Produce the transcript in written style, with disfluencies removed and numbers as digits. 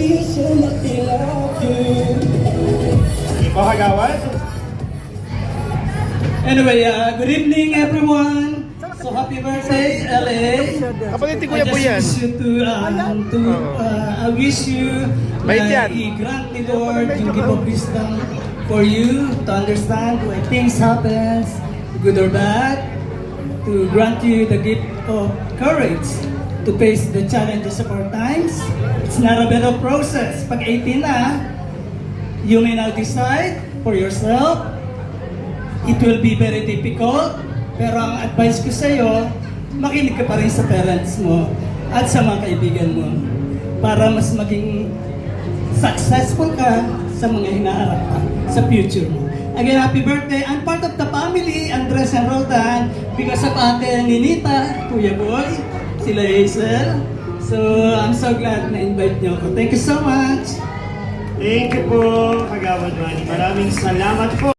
miss you, nothing love you. Hindi po kagawad. Anyway, good evening everyone. So happy birthday, LA. Kapatid ni Kuya Boy yan. I wish you Bait yan. i-grant ni Lord yung gift of wisdom for you to understand when things happen, good or bad, to grant you the gift of courage to face the challenges of our times. It's not a better process. Pag 18 na, you may now decide for yourself. It will be very difficult, pero ang advice ko sa iyo, makinig ka pa rin sa parents mo at sa mga kaibigan mo para mas maging successful ka sa mga hinaharap ka sa future mo. Again, happy birthday. I'm part of the family, Andres and Roldan, because of Ate Ninita, Kuya Boy, sila Hazel. So, I'm so glad na invite niyo ako. Thank you so much. Thank you po, Kagawad Manny. Maraming salamat po.